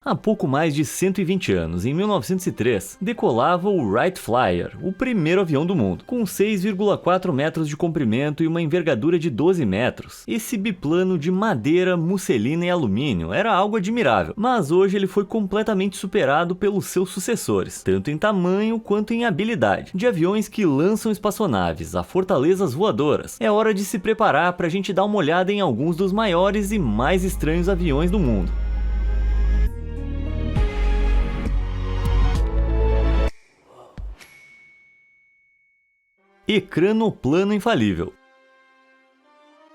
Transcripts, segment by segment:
Há pouco mais de 120 anos, em 1903, decolava o Wright Flyer, o primeiro avião do mundo, com 6,4 metros de comprimento e uma envergadura de 12 metros. Esse biplano de madeira, musselina e alumínio era algo admirável, mas hoje ele foi completamente superado pelos seus sucessores, tanto em tamanho quanto em habilidade. De aviões que lançam espaçonaves a fortalezas voadoras, é hora de se preparar para a gente dar uma olhada em alguns dos maiores e mais estranhos aviões do mundo. Ecranoplano infalível.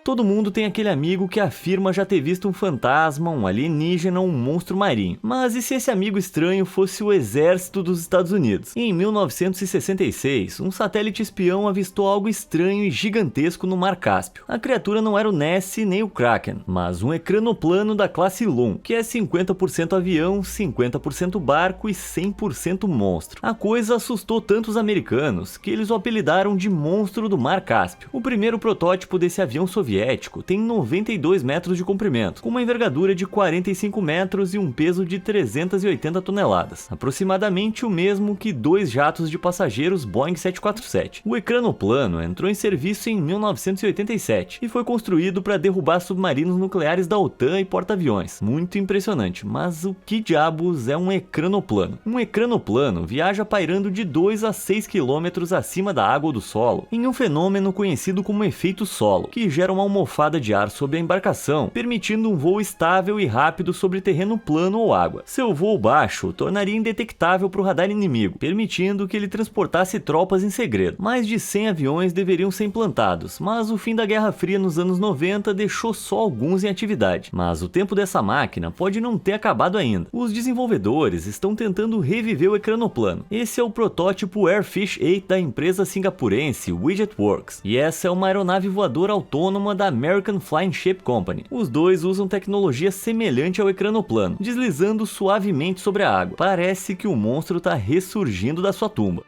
Todo mundo tem aquele amigo que afirma já ter visto um fantasma, um alienígena ou um monstro marinho. Mas e se esse amigo estranho fosse o exército dos Estados Unidos? Em 1966, um satélite espião avistou algo estranho e gigantesco no Mar Cáspio. A criatura não era o Nessie nem o Kraken, mas um ecranoplano da classe Loon, que é 50% avião, 50% barco e 100% monstro. A coisa assustou tanto os americanos que eles o apelidaram de Monstro do Mar Cáspio. O primeiro protótipo desse avião soviético tem 92 metros de comprimento, com uma envergadura de 45 metros e um peso de 380 toneladas, aproximadamente o mesmo que 2 jatos de passageiros Boeing 747. O ecranoplano entrou em serviço em 1987 e foi construído para derrubar submarinos nucleares da OTAN e porta-aviões. Muito impressionante, mas o que diabos é um ecranoplano? Um ecranoplano viaja pairando de 2 a 6 km acima da água ou do solo, em um fenômeno conhecido como efeito solo, que gera uma almofada de ar sobre a embarcação, permitindo um voo estável e rápido sobre terreno plano ou água. Seu voo baixo tornaria indetectável para o radar inimigo, permitindo que ele transportasse tropas em segredo. Mais de 100 aviões deveriam ser implantados, mas o fim da Guerra Fria nos anos 90 deixou só alguns em atividade. Mas o tempo dessa máquina pode não ter acabado ainda. Os desenvolvedores estão tentando reviver o ecranoplano. Esse é o protótipo Airfish 8 da empresa singapurense Widgetworks, e essa é uma aeronave voadora autônoma da American Flying Ship Company. Os dois usam tecnologia semelhante ao ecranoplano, deslizando suavemente sobre a água. Parece que o monstro está ressurgindo da sua tumba.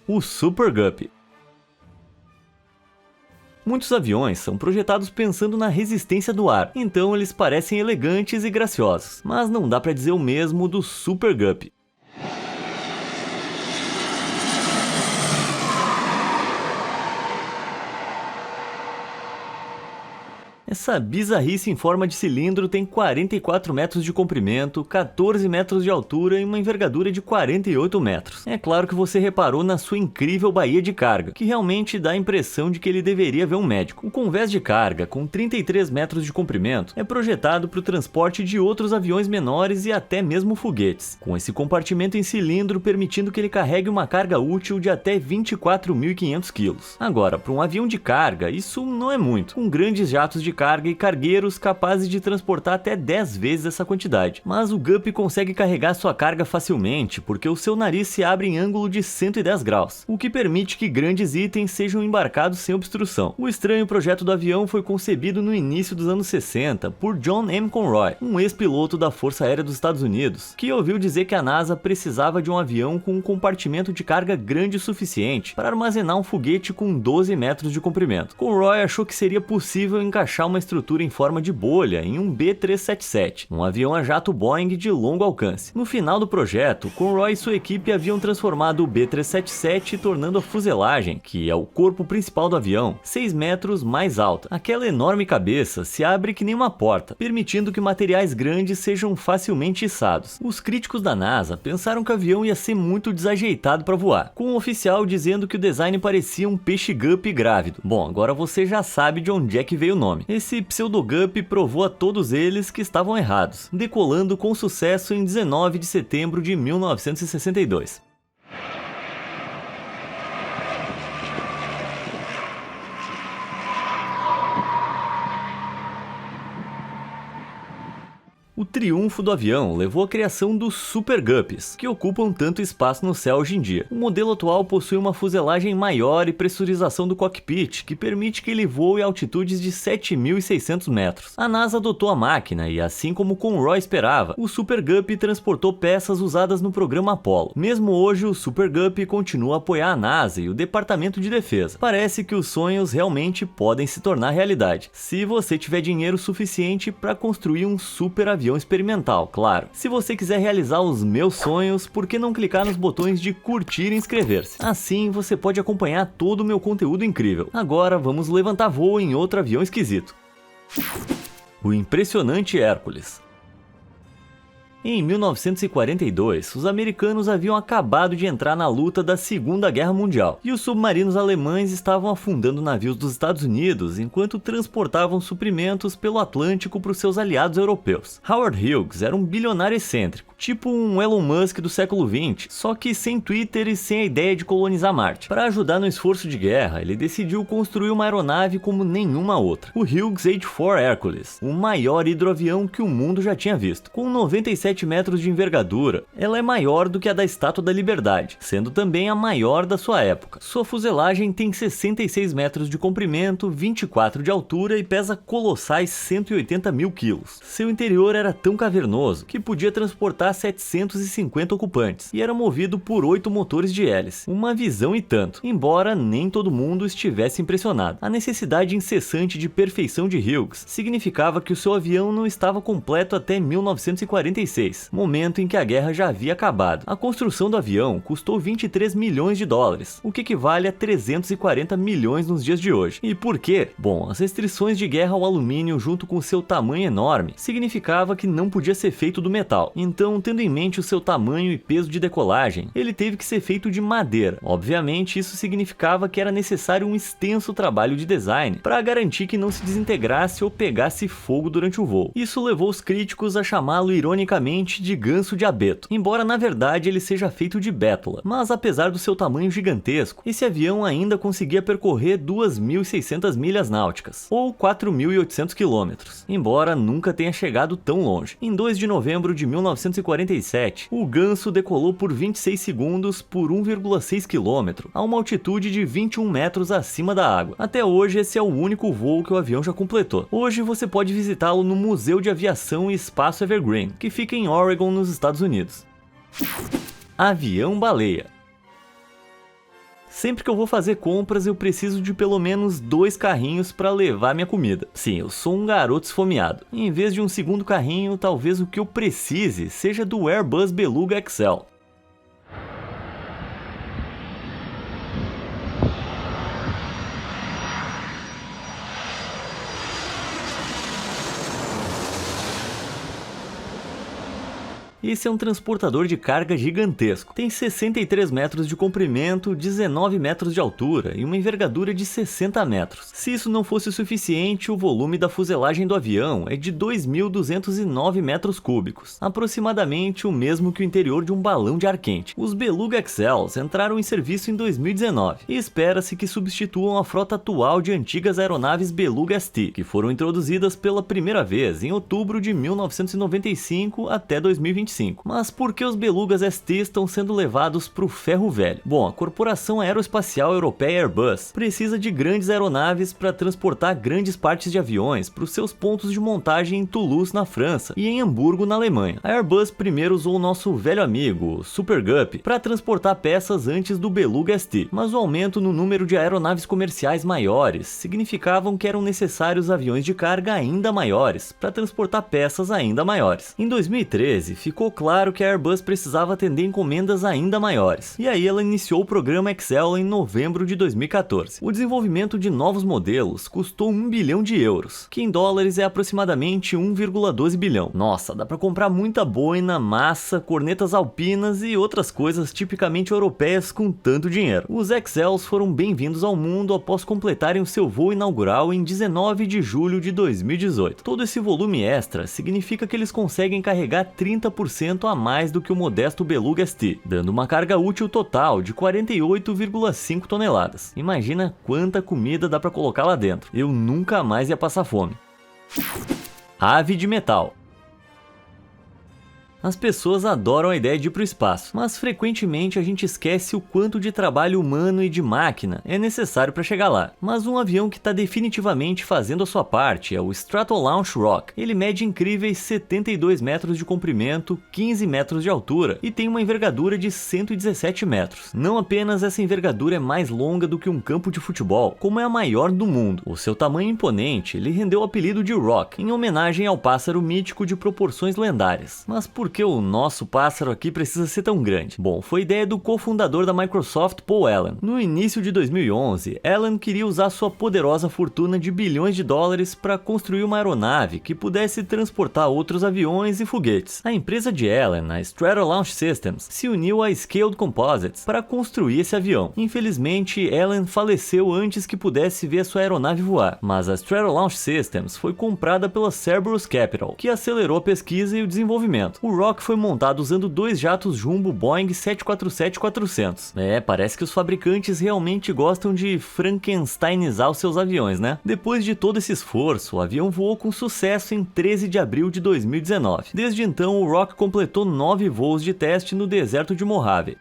O Super Guppy. Muitos aviões são projetados pensando na resistência do ar, então eles parecem elegantes e graciosos, mas não dá para dizer o mesmo do Super Guppy. Essa bizarrice em forma de cilindro tem 44 metros de comprimento, 14 metros de altura e uma envergadura de 48 metros. É claro que você reparou na sua incrível baía de carga, que realmente dá a impressão de que ele deveria ver um médico. O convés de carga, com 33 metros de comprimento, é projetado para o transporte de outros aviões menores e até mesmo foguetes, com esse compartimento em cilindro permitindo que ele carregue uma carga útil de até 24.500 kg. Agora, para um avião de carga, isso não é muito, com grandes jatos de carga e cargueiros capazes de transportar até 10 vezes essa quantidade. Mas o Guppy consegue carregar sua carga facilmente porque o seu nariz se abre em ângulo de 110 graus, o que permite que grandes itens sejam embarcados sem obstrução. O estranho projeto do avião foi concebido no início dos anos 60 por John M. Conroy, um ex-piloto da Força Aérea dos Estados Unidos, que ouviu dizer que a NASA precisava de um avião com um compartimento de carga grande o suficiente para armazenar um foguete com 12 metros de comprimento. Conroy achou que seria possível encaixar uma estrutura em forma de bolha em um B-377, um avião a jato Boeing de longo alcance. No final do projeto, Conroy e sua equipe haviam transformado o B-377 tornando a fuselagem, que é o corpo principal do avião, 6 metros mais alta. Aquela enorme cabeça se abre que nem uma porta, permitindo que materiais grandes sejam facilmente içados. Os críticos da NASA pensaram que o avião ia ser muito desajeitado para voar, com um oficial dizendo que o design parecia um peixe guppy grávido. Bom, agora você já sabe de onde é que veio o nome. Esse pseudo-guppy provou a todos eles que estavam errados, decolando com sucesso em 19 de setembro de 1962. O triunfo do avião levou à criação dos Super Guppies, que ocupam tanto espaço no céu hoje em dia. O modelo atual possui uma fuselagem maior e pressurização do cockpit, que permite que ele voe a altitudes de 7.600 metros. A NASA adotou a máquina e, assim como Conroy esperava, o Super Guppy transportou peças usadas no programa Apollo. Mesmo hoje, o Super Guppy continua a apoiar a NASA e o Departamento de Defesa. Parece que os sonhos realmente podem se tornar realidade, se você tiver dinheiro suficiente para construir um super avião avião experimental, claro. Se você quiser realizar os meus sonhos, por que não clicar nos botões de curtir e inscrever-se? Assim você pode acompanhar todo o meu conteúdo incrível. Agora vamos levantar voo em outro avião esquisito. O impressionante Hércules. Em 1942, os americanos haviam acabado de entrar na luta da Segunda Guerra Mundial, e os submarinos alemães estavam afundando navios dos Estados Unidos enquanto transportavam suprimentos pelo Atlântico para os seus aliados europeus. Howard Hughes era um bilionário excêntrico, tipo um Elon Musk do século XX, só que sem Twitter e sem a ideia de colonizar Marte. Para ajudar no esforço de guerra, ele decidiu construir uma aeronave como nenhuma outra, o Hughes H-4 Hercules, o maior hidroavião que o mundo já tinha visto. Com 97 metros de envergadura, ela é maior do que a da Estátua da Liberdade, sendo também a maior da sua época. Sua fuselagem tem 66 metros de comprimento, 24 de altura e pesa colossais 180 mil quilos. Seu interior era tão cavernoso que podia transportar 750 ocupantes e era movido por 8 motores de hélice. Uma visão e tanto, embora nem todo mundo estivesse impressionado. A necessidade incessante de perfeição de Hughes significava que o seu avião não estava completo até 1946, momento em que a guerra já havia acabado. A construção do avião custou 23 milhões de dólares, o que equivale a 340 milhões nos dias de hoje. E por quê? Bom, as restrições de guerra ao alumínio junto com seu tamanho enorme significava que não podia ser feito do metal. Então, tendo em mente o seu tamanho e peso de decolagem, ele teve que ser feito de madeira. Obviamente, isso significava que era necessário um extenso trabalho de design para garantir que não se desintegrasse ou pegasse fogo durante o voo. Isso levou os críticos a chamá-lo ironicamente de ganso de abeto, embora na verdade ele seja feito de bétula. Mas apesar do seu tamanho gigantesco, esse avião ainda conseguia percorrer 2.600 milhas náuticas, ou 4.800 quilômetros, embora nunca tenha chegado tão longe. Em 2 de novembro de 1947, o Ganso decolou por 26 segundos por 1,6 km, a uma altitude de 21 metros acima da água. Até hoje esse é o único voo que o avião já completou. Hoje você pode visitá-lo no Museu de Aviação e Espaço Evergreen, que fica em Oregon, nos Estados Unidos. Avião-baleia. Sempre que eu vou fazer compras, eu preciso de pelo menos 2 carrinhos para levar minha comida. Sim, eu sou um garoto esfomeado. Em vez de um segundo carrinho, talvez o que eu precise seja do Airbus Beluga XL. Esse é um transportador de carga gigantesco. Tem 63 metros de comprimento, 19 metros de altura e uma envergadura de 60 metros. Se isso não fosse o suficiente, o volume da fuselagem do avião é de 2.209 metros cúbicos, aproximadamente o mesmo que o interior de um balão de ar quente. Os Beluga XLs entraram em serviço em 2019 e espera-se que substituam a frota atual de antigas aeronaves Beluga ST, que foram introduzidas pela primeira vez em outubro de 1995 até 2025. Mas por que os Belugas ST estão sendo levados para o ferro velho? Bom, a Corporação Aeroespacial Europeia Airbus precisa de grandes aeronaves para transportar grandes partes de aviões para os seus pontos de montagem em Toulouse, na França, e em Hamburgo, na Alemanha. A Airbus primeiro usou o nosso velho amigo, o Super Guppy, para transportar peças antes do Beluga ST, mas o aumento no número de aeronaves comerciais maiores significavam que eram necessários aviões de carga ainda maiores para transportar peças ainda maiores. Em 2013, ficou claro que a Airbus precisava atender encomendas ainda maiores, e aí ela iniciou o programa XL em novembro de 2014. O desenvolvimento de novos modelos custou 1 bilhão de euros, que em dólares é aproximadamente 1,12 bilhão. Nossa, dá pra comprar muita boina, massa, cornetas alpinas e outras coisas tipicamente europeias com tanto dinheiro. Os XLs foram bem-vindos ao mundo após completarem o seu voo inaugural em 19 de julho de 2018. Todo esse volume extra significa que eles conseguem carregar 30% a mais do que o modesto Beluga ST, dando uma carga útil total de 48,5 toneladas. Imagina quanta comida dá para colocar lá dentro. Eu nunca mais ia passar fome. Ave de metal. As pessoas adoram a ideia de ir para o espaço, mas frequentemente a gente esquece o quanto de trabalho humano e de máquina é necessário para chegar lá. Mas um avião que está definitivamente fazendo a sua parte é o Stratolaunch Rock. Ele mede incríveis 72 metros de comprimento, 15 metros de altura e tem uma envergadura de 117 metros. Não apenas essa envergadura é mais longa do que um campo de futebol, como é a maior do mundo. O seu tamanho imponente lhe rendeu o apelido de Rock, em homenagem ao pássaro mítico de proporções lendárias. Mas por que o nosso pássaro aqui precisa ser tão grande? Bom, foi ideia do cofundador da Microsoft, Paul Allen. No início de 2011, Allen queria usar sua poderosa fortuna de bilhões de dólares para construir uma aeronave que pudesse transportar outros aviões e foguetes. A empresa de Allen, a Stratolaunch Systems, se uniu à Scaled Composites para construir esse avião. Infelizmente, Allen faleceu antes que pudesse ver sua aeronave voar, mas a Stratolaunch Systems foi comprada pela Cerberus Capital, que acelerou a pesquisa e o desenvolvimento. O Rock foi montado usando 2 jatos Jumbo Boeing 747-400. Parece que os fabricantes realmente gostam de frankensteinizar os seus aviões, né? Depois de todo esse esforço, o avião voou com sucesso em 13 de abril de 2019. Desde então, o Rock completou 9 voos de teste no deserto de Mojave.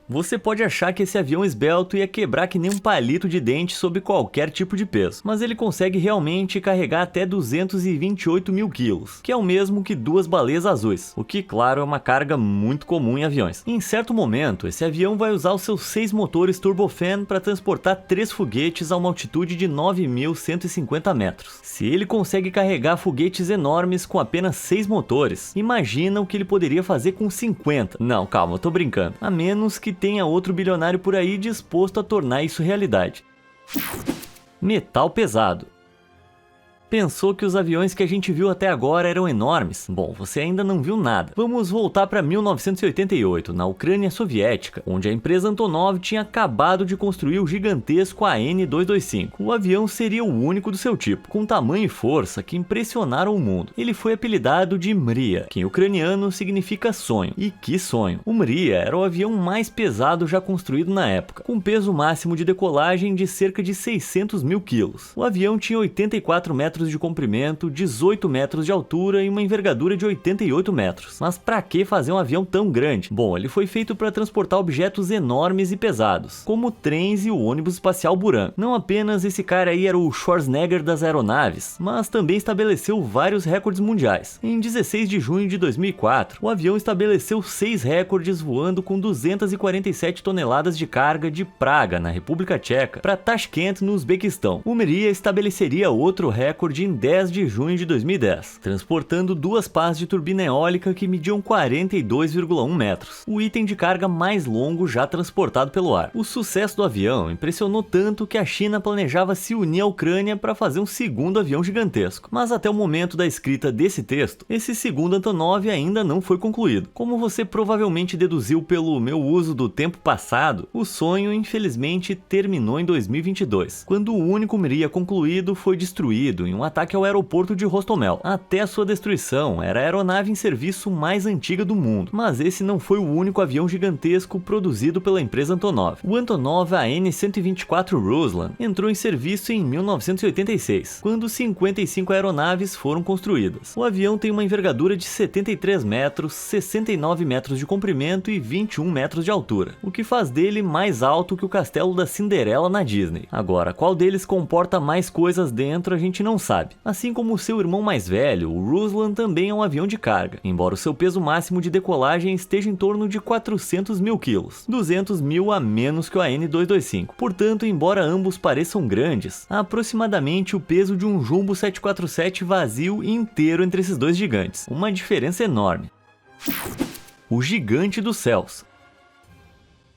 Você pode achar que esse avião esbelto ia quebrar que nem um palito de dente sob qualquer tipo de peso, mas ele consegue realmente carregar até 228 mil quilos, que é o mesmo que 2 baleias azuis, o que, claro, é uma carga muito comum em aviões. Em certo momento, esse avião vai usar os seus 6 motores turbofan para transportar 3 foguetes a uma altitude de 9.150 metros. Se ele consegue carregar foguetes enormes com apenas 6 motores, imagina o que ele poderia fazer com 50. Não, calma, eu tô brincando. A menos que tenha outro bilionário por aí disposto a tornar isso realidade. Metal pesado. Pensou que os aviões que a gente viu até agora eram enormes? Bom, você ainda não viu nada. Vamos voltar para 1988, na Ucrânia soviética, onde a empresa Antonov tinha acabado de construir o gigantesco AN-225. O avião seria o único do seu tipo, com tamanho e força que impressionaram o mundo. Ele foi apelidado de Mria, que em ucraniano significa sonho. E que sonho! O Mria era o avião mais pesado já construído na época, com peso máximo de decolagem de cerca de 600 mil quilos. O avião tinha 84 metros de comprimento, 18 metros de altura e uma envergadura de 88 metros. Mas pra que fazer um avião tão grande? Bom, ele foi feito para transportar objetos enormes e pesados, como trens e o ônibus espacial Buran. Não apenas esse cara aí era o Schwarzenegger das aeronaves, mas também estabeleceu vários recordes mundiais. Em 16 de junho de 2004, o avião estabeleceu 6 recordes voando com 247 toneladas de carga de Praga, na República Tcheca, para Tashkent, no Uzbequistão. O Mria estabeleceria outro recorde em 10 de junho de 2010, transportando 2 pás de turbina eólica que mediam 42,1 metros, o item de carga mais longo já transportado pelo ar. O sucesso do avião impressionou tanto que a China planejava se unir à Ucrânia para fazer um segundo avião gigantesco, mas até o momento da escrita desse texto, esse segundo Antonov ainda não foi concluído. Como você provavelmente deduziu pelo meu uso do tempo passado, o sonho infelizmente terminou em 2022, quando o único Mria concluído foi destruído em um ataque ao aeroporto de Hostomel. Até a sua destruição, era a aeronave em serviço mais antiga do mundo, mas esse não foi o único avião gigantesco produzido pela empresa Antonov. O Antonov AN-124 Ruslan entrou em serviço em 1986, quando 55 aeronaves foram construídas. O avião tem uma envergadura de 73 metros, 69 metros de comprimento e 21 metros de altura, o que faz dele mais alto que o castelo da Cinderela na Disney. Agora, qual deles comporta mais coisas dentro a gente não sabe. Assim como o seu irmão mais velho, o Ruslan também é um avião de carga, embora o seu peso máximo de decolagem esteja em torno de 400 mil quilos, 200 mil a menos que o AN-225. Portanto, embora ambos pareçam grandes, há aproximadamente o peso de um Jumbo 747 vazio inteiro entre esses dois gigantes, uma diferença enorme. O gigante dos céus.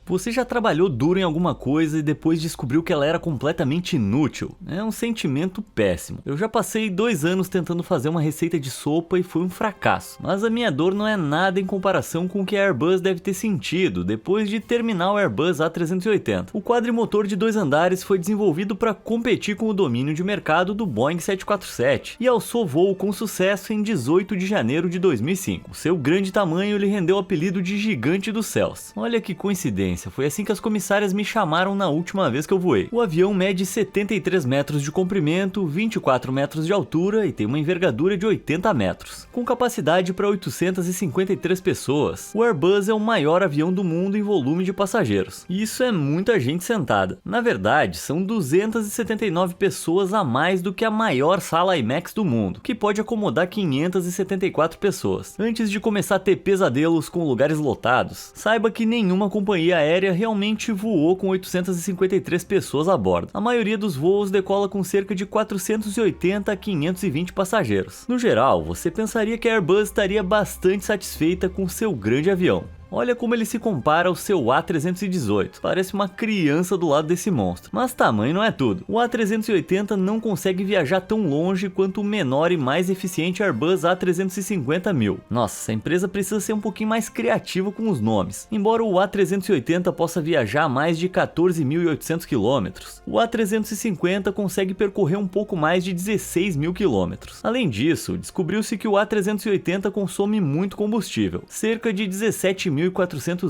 Você já trabalhou duro em alguma coisa e depois descobriu que ela era completamente inútil? É um sentimento péssimo. Eu já passei 2 anos tentando fazer uma receita de sopa e foi um fracasso. Mas a minha dor não é nada em comparação com o que a Airbus deve ter sentido depois de terminar o Airbus A380. O quadrimotor de 2 andares foi desenvolvido para competir com o domínio de mercado do Boeing 747 e alçou voo com sucesso em 18 de janeiro de 2005. O seu grande tamanho lhe rendeu o apelido de Gigante dos Céus. Olha que coincidência. agência, foi assim que as comissárias me chamaram na última vez que eu voei. O avião mede 73 metros de comprimento, 24 metros de altura e tem uma envergadura de 80 metros. Com capacidade para 853 pessoas, o Airbus é o maior avião do mundo em volume de passageiros. E isso é muita gente sentada. Na verdade, são 279 pessoas a mais do que a maior sala IMAX do mundo, que pode acomodar 574 pessoas. Antes de começar a ter pesadelos com lugares lotados, saiba que nenhuma companhia aérea realmente voou com 853 pessoas a bordo. A maioria dos voos decola com cerca de 480 a 520 passageiros. No geral, você pensaria que a Airbus estaria bastante satisfeita com seu grande avião. Olha como ele se compara ao seu A318, parece uma criança do lado desse monstro. Mas tamanho não é tudo. O A380 não consegue viajar tão longe quanto o menor e mais eficiente Airbus A350.000. Nossa, essa empresa precisa ser um pouquinho mais criativa com os nomes. Embora o A380 possa viajar a mais de 14.800 km, o A350 consegue percorrer um pouco mais de 16.000 km. Além disso, descobriu-se que o A380 consome muito combustível, cerca de 17.400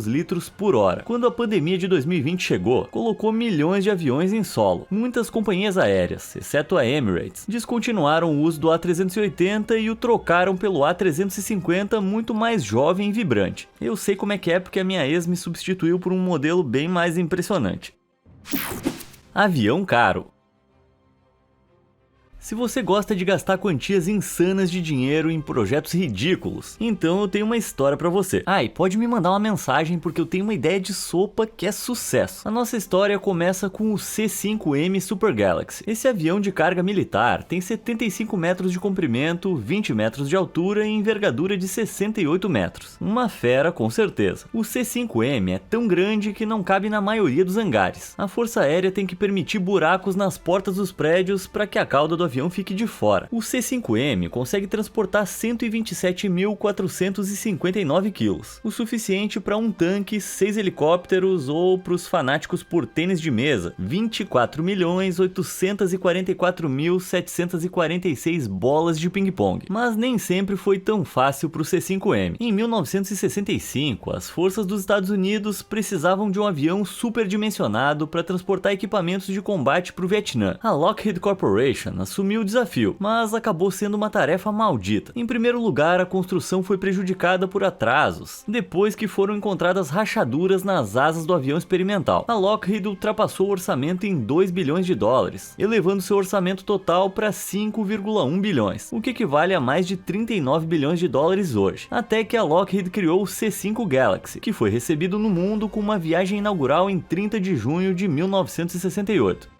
litros por hora. Quando a pandemia de 2020 chegou, colocou milhões de aviões em solo. Muitas companhias aéreas, exceto a Emirates, descontinuaram o uso do A380 e o trocaram pelo A350 muito mais jovem e vibrante. Eu sei como é que é porque a minha ex me substituiu por um modelo bem mais impressionante. Avião caro. Se você gosta de gastar quantias insanas de dinheiro em projetos ridículos, então eu tenho uma história pra você. E pode me mandar uma mensagem porque eu tenho uma ideia de sopa que é sucesso. A nossa história começa com o C-5M Super Galaxy. Esse avião de carga militar tem 75 metros de comprimento, 20 metros de altura e envergadura de 68 metros. Uma fera com certeza. O C-5M é tão grande que não cabe na maioria dos hangares. A Força Aérea tem que permitir buracos nas portas dos prédios para que a cauda do avião fique de fora. O C-5M consegue transportar 127.459 quilos, o suficiente para um tanque, 6 helicópteros ou, para os fanáticos por tênis de mesa, 24.844.746 bolas de ping-pong. Mas nem sempre foi tão fácil para o C-5M. Em 1965, as forças dos Estados Unidos precisavam de um avião superdimensionado para transportar equipamentos de combate para o Vietnã. A Lockheed Corporation assumiu o desafio, mas acabou sendo uma tarefa maldita. Em primeiro lugar, a construção foi prejudicada por atrasos, depois que foram encontradas rachaduras nas asas do avião experimental. A Lockheed ultrapassou o orçamento em 2 bilhões de dólares, elevando seu orçamento total para 5,1 bilhões, o que equivale a mais de 39 bilhões de dólares hoje. Até que a Lockheed criou o C-5 Galaxy, que foi recebido no mundo com uma viagem inaugural em 30 de junho de 1968.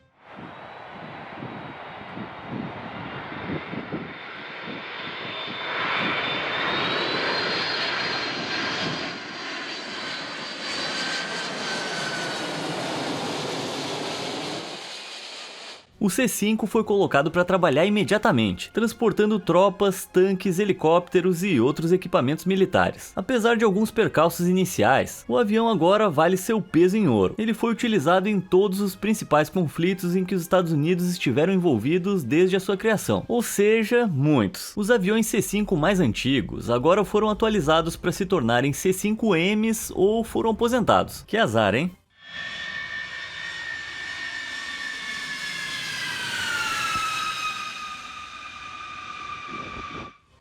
O C-5 foi colocado para trabalhar imediatamente, transportando tropas, tanques, helicópteros e outros equipamentos militares. Apesar de alguns percalços iniciais, o avião agora vale seu peso em ouro. Ele foi utilizado em todos os principais conflitos em que os Estados Unidos estiveram envolvidos desde a sua criação, ou seja, muitos. Os aviões C-5 mais antigos agora foram atualizados para se tornarem C-5Ms ou foram aposentados. Que azar, hein?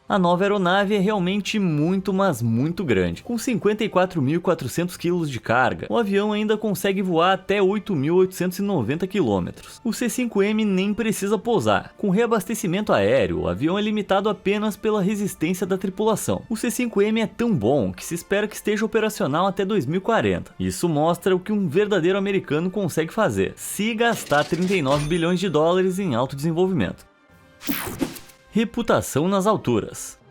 A nova aeronave é realmente muito, mas muito grande. Com 54.400 kg de carga, o avião ainda consegue voar até 8.890 km. O C-5M nem precisa pousar. Com reabastecimento aéreo, o avião é limitado apenas pela resistência da tripulação. O C-5M é tão bom que se espera que esteja operacional até 2040. Isso mostra o que um verdadeiro americano consegue fazer, se gastar 39 bilhões de dólares em alto desenvolvimento. Reputação nas alturas.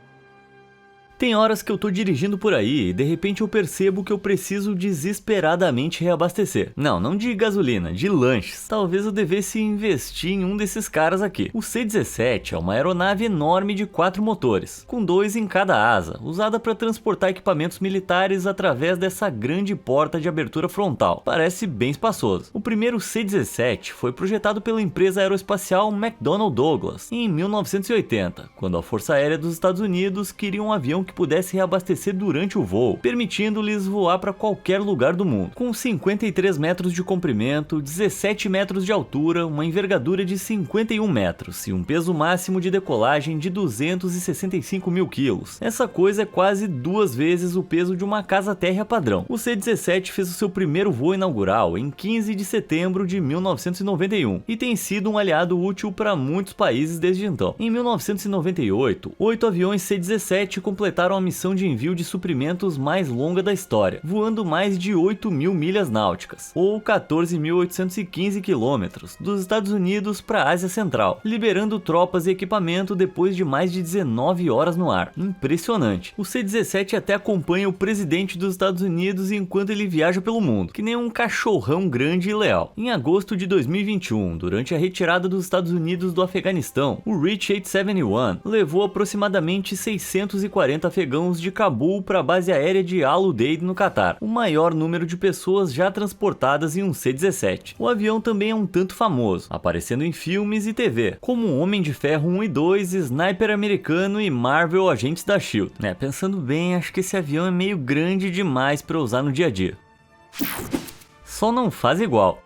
Tem horas que eu tô dirigindo por aí e de repente eu percebo que eu preciso desesperadamente reabastecer. Não de gasolina, de lanches. Talvez eu devesse investir em um desses caras aqui. O C-17 é uma aeronave enorme de 4 motores, com 2 em cada asa, usada para transportar equipamentos militares através dessa grande porta de abertura frontal. Parece bem espaçoso. O primeiro C-17 foi projetado pela empresa aeroespacial McDonnell Douglas em 1980, quando a Força Aérea dos Estados Unidos queria um avião que pudesse reabastecer durante o voo, permitindo-lhes voar para qualquer lugar do mundo. Com 53 metros de comprimento, 17 metros de altura, uma envergadura de 51 metros e um peso máximo de decolagem de 265 mil quilos. Essa coisa é quase 2 vezes o peso de uma casa térrea padrão. O C-17 fez o seu primeiro voo inaugural em 15 de setembro de 1991 e tem sido um aliado útil para muitos países desde então. Em 1998, 8 aviões C-17 completaram a missão de envio de suprimentos mais longa da história, voando mais de 8.000 milhas náuticas, ou 14.815 quilômetros, dos Estados Unidos para a Ásia Central, liberando tropas e equipamento depois de mais de 19 horas no ar. Impressionante. O C-17 até acompanha o presidente dos Estados Unidos enquanto ele viaja pelo mundo, que nem um cachorrão grande e leal. Em agosto de 2021, durante a retirada dos Estados Unidos do Afeganistão, o Reach 871 levou aproximadamente 640 afegãos de Cabul para a base aérea de Al Udeid no Catar, o maior número de pessoas já transportadas em um C-17. O avião também é um tanto famoso, aparecendo em filmes e TV, como Homem de Ferro 1 e 2, Sniper Americano e Marvel Agentes da S.H.I.E.L.D. Pensando bem, acho que esse avião é meio grande demais para usar no dia a dia. Só não faz igual.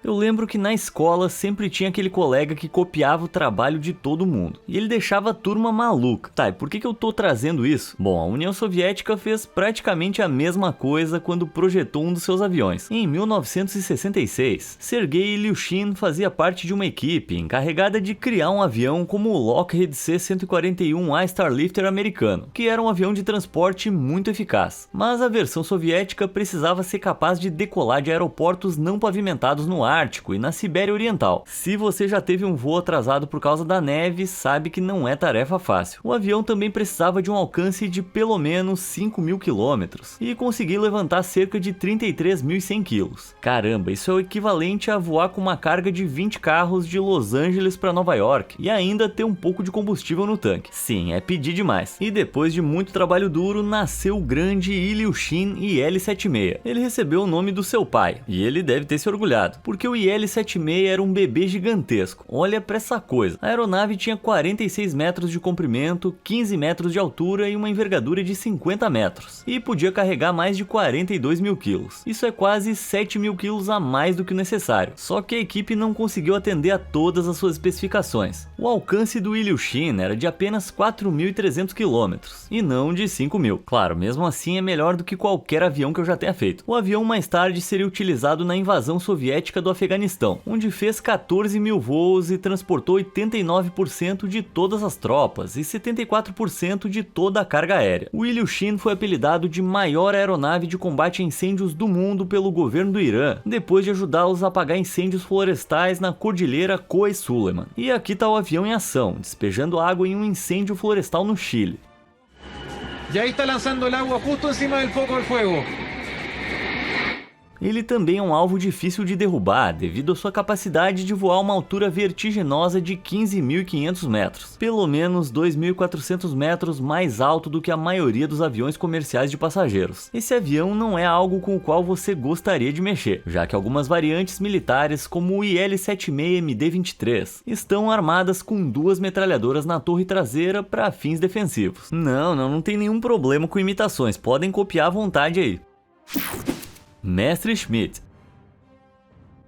Eu lembro que na escola sempre tinha aquele colega que copiava o trabalho de todo mundo. E ele deixava a turma maluca. Tá, e por que eu tô trazendo isso? Bom, a União Soviética fez praticamente a mesma coisa quando projetou um dos seus aviões. Em 1966, Sergei Ilyushin fazia parte de uma equipe encarregada de criar um avião como o Lockheed C-141A Starlifter americano, que era um avião de transporte muito eficaz. Mas a versão soviética precisava ser capaz de decolar de aeroportos não pavimentados no Ártico e na Sibéria Oriental. Se você já teve um voo atrasado por causa da neve, sabe que não é tarefa fácil. O avião também precisava de um alcance de pelo menos 5.000 quilômetros e conseguir levantar cerca de 33.100 quilos. Caramba, isso é o equivalente a voar com uma carga de 20 carros de Los Angeles para Nova York e ainda ter um pouco de combustível no tanque. Sim, é pedir demais. E depois de muito trabalho duro, nasceu o grande Ilyushin IL-76. Ele recebeu o nome do seu pai e ele deve ter se orgulhado, porque o IL-76 era um bebê gigantesco. Olha pra essa coisa. A aeronave tinha 46 metros de comprimento, 15 metros de altura e uma envergadura de 50 metros. E podia carregar mais de 42 mil quilos. Isso é quase 7 mil quilos a mais do que o necessário. Só que a equipe não conseguiu atender a todas as suas especificações. O alcance do Ilyushin era de apenas 4.300 quilômetros, e não de 5.000. Claro, mesmo assim é melhor do que qualquer avião que eu já tenha feito. O avião mais tarde seria utilizado na invasão soviética do Afeganistão, onde fez 14 mil voos e transportou 89% de todas as tropas e 74% de toda a carga aérea. O Ilyushin foi apelidado de maior aeronave de combate a incêndios do mundo pelo governo do Irã, depois de ajudá-los a apagar incêndios florestais na cordilheira Coe Suleiman. E aqui está o avião em ação, despejando água em um incêndio florestal no Chile. E aí está lançando o água justo em cima do foco do fogo. Ele também é um alvo difícil de derrubar devido à sua capacidade de voar a uma altura vertiginosa de 15.500 metros, pelo menos 2.400 metros mais alto do que a maioria dos aviões comerciais de passageiros. Esse avião não é algo com o qual você gostaria de mexer, já que algumas variantes militares, como o IL-76MD-23, estão armadas com 2 metralhadoras na torre traseira para fins defensivos. Não tem nenhum problema com imitações, podem copiar à vontade aí. Mestre Schmidt.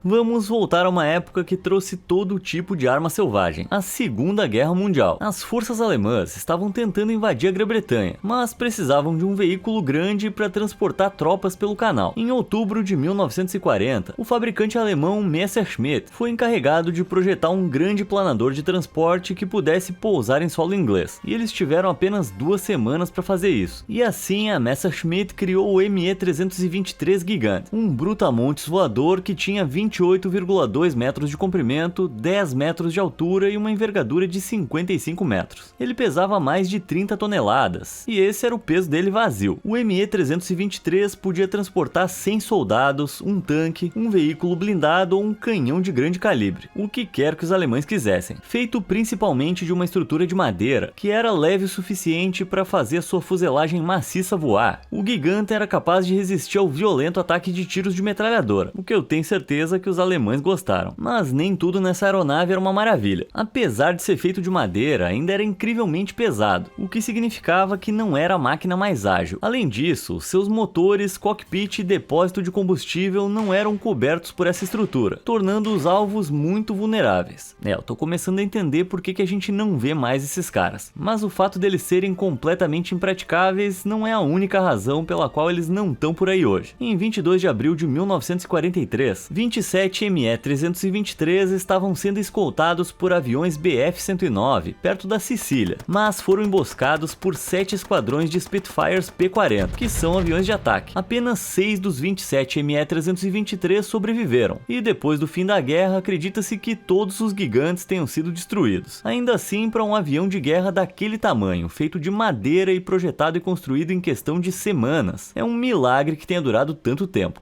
Vamos voltar a uma época que trouxe todo tipo de arma selvagem, a Segunda Guerra Mundial. As forças alemãs estavam tentando invadir a Grã-Bretanha, mas precisavam de um veículo grande para transportar tropas pelo canal. Em outubro de 1940, o fabricante alemão Messerschmitt foi encarregado de projetar um grande planador de transporte que pudesse pousar em solo inglês, e eles tiveram apenas 2 semanas para fazer isso. E assim a Messerschmitt criou o Me-323 Gigant, um brutamontes voador que tinha 28,2 metros de comprimento, 10 metros de altura e uma envergadura de 55 metros. Ele pesava mais de 30 toneladas, e esse era o peso dele vazio. O Me-323 podia transportar 100 soldados, um tanque, um veículo blindado ou um canhão de grande calibre, o que quer que os alemães quisessem. Feito principalmente de uma estrutura de madeira, que era leve o suficiente para fazer sua fuselagem maciça voar, o Gigant era capaz de resistir ao violento ataque de tiros de metralhadora, o que eu tenho certeza certeza que os alemães gostaram. Mas nem tudo nessa aeronave era uma maravilha. Apesar de ser feito de madeira, ainda era incrivelmente pesado, o que significava que não era a máquina mais ágil. Além disso, seus motores, cockpit e depósito de combustível não eram cobertos por essa estrutura, tornando os alvos muito vulneráveis. Eu tô começando a entender por que a gente não vê mais esses caras, mas o fato deles serem completamente impraticáveis não é a única razão pela qual eles não estão por aí hoje. Em 22 de abril de 1943, 27 ME-323 estavam sendo escoltados por aviões Bf-109 perto da Sicília, mas foram emboscados por 7 esquadrões de Spitfires P-40, que são aviões de ataque. Apenas 6 dos 27 ME-323 sobreviveram, e depois do fim da guerra acredita-se que todos os gigantes tenham sido destruídos. Ainda assim, para um avião de guerra daquele tamanho, feito de madeira e projetado e construído em questão de semanas, é um milagre que tenha durado tanto tempo.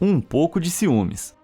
Um pouco de ciúmes.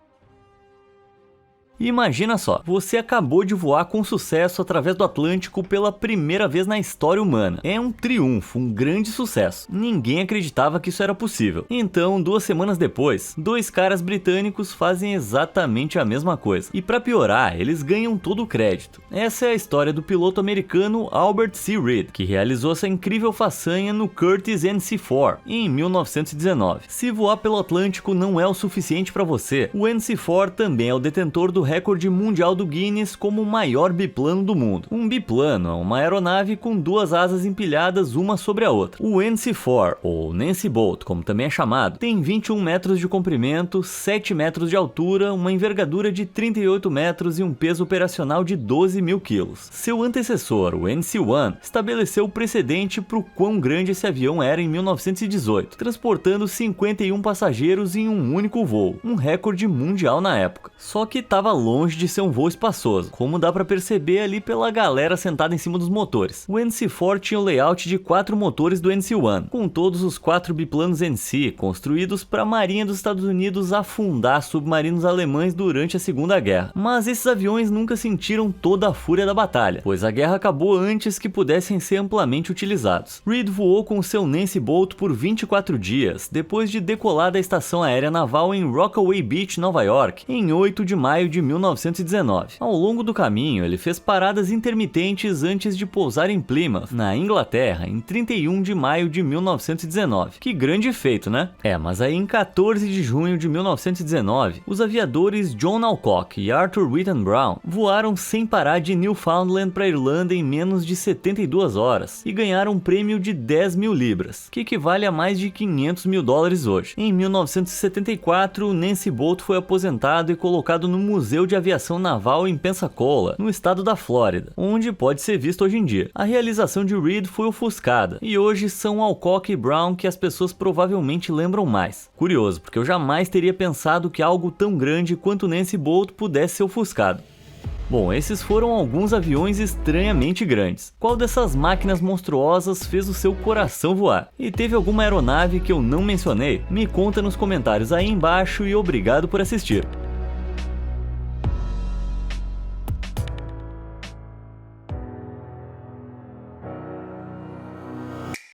Imagina só, você acabou de voar com sucesso através do Atlântico pela primeira vez na história humana. É um triunfo, um grande sucesso. Ninguém acreditava que isso era possível. Então, 2 semanas depois, 2 caras britânicos fazem exatamente a mesma coisa. E para piorar, eles ganham todo o crédito. Essa é a história do piloto americano Albert C. Reed, que realizou essa incrível façanha no Curtiss NC-4 em 1919. Se voar pelo Atlântico não é o suficiente para você, o NC-4 também é o detentor do recorde mundial do Guinness como o maior biplano do mundo. Um biplano é uma aeronave com 2 asas empilhadas uma sobre a outra. O NC-4, ou Nancy Bolt, como também é chamado, tem 21 metros de comprimento, 7 metros de altura, uma envergadura de 38 metros e um peso operacional de 12 mil quilos. Seu antecessor, o NC-1, estabeleceu o precedente para o quão grande esse avião era em 1918, transportando 51 passageiros em um único voo, um recorde mundial na época. Só que estava longe de ser um voo espaçoso, como dá para perceber ali pela galera sentada em cima dos motores. O NC-4 tinha o layout de 4 motores do NC-1, com todos os 4 biplanos NC construídos para a Marinha dos Estados Unidos afundar submarinos alemães durante a Segunda Guerra. Mas esses aviões nunca sentiram toda a fúria da batalha, pois a guerra acabou antes que pudessem ser amplamente utilizados. Reed voou com seu Nancy Bolt por 24 dias, depois de decolar da estação aérea naval em Rockaway Beach, Nova York, em 8 de maio de 1919. Ao longo do caminho, ele fez paradas intermitentes antes de pousar em Plymouth, na Inglaterra, em 31 de maio de 1919. Que grande feito, né? Mas aí em 14 de junho de 1919, os aviadores John Alcock e Arthur Whitten Brown voaram sem parar de Newfoundland para Irlanda em menos de 72 horas e ganharam um prêmio de 10 mil libras, que equivale a mais de 500 mil dólares hoje. Em 1974, Nancy Bolt foi aposentado e colocado no Museu de Aviação Naval em Pensacola, no estado da Flórida, onde pode ser visto hoje em dia. A realização de Reed foi ofuscada, e hoje são Alcock e Brown que as pessoas provavelmente lembram mais. Curioso, porque eu jamais teria pensado que algo tão grande quanto Nancy Bolt pudesse ser ofuscado. Bom, esses foram alguns aviões estranhamente grandes. Qual dessas máquinas monstruosas fez o seu coração voar? E teve alguma aeronave que eu não mencionei? Me conta nos comentários aí embaixo e obrigado por assistir.